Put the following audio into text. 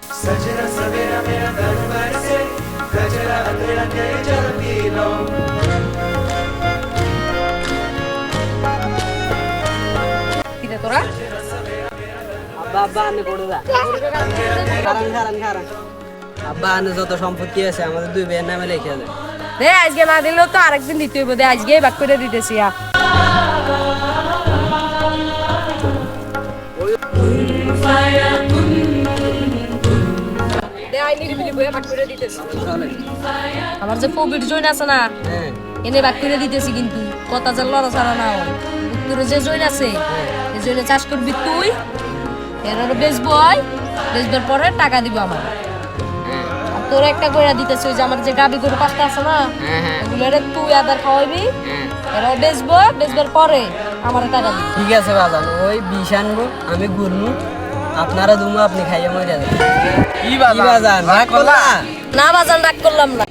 सजना सवेरा मेरा घर भर से गजरा तेरा तेरी जल पी लो কিরে তোরা আব্বা আব্বা আনে করে দা খারান খারান খারান আব্বা আনে যত সম্পত্তি আছে আমাদের দুই ভাইয়ের নামে লিখে দেয় দে আজকে না দিলেও তো আরেকদিন দিতে হইব দে আজকেই ভাগ করে দিতেছি আমার যে কোভিড জয়েন আছে না হ্যাঁ এনে ভাগ করে দিতেছি কিন্তু কথা যে লড়া ছাড়া না হয় উত্তরে যে জয়েন আছে এই জয়েনে চাষ করবি তুই এর বেচবার পরে টাকা দিব আমার আর তোর একটা করে দিতেছি ওই যে আমার যে গাবি গরু পাঁচটা আছে না এগুলো তুই আদার খাওয়াবি এরা বেচবার পরে আমার টাকা দিবি ঠিক আছে বাজান ওই বিষ আনবো আমি ঘুরবো আপনারা দুমো আপনি খাইয়ে মরে যাবেন কি কি বাজান রাগ করলা না বাজান রাগ করলাম না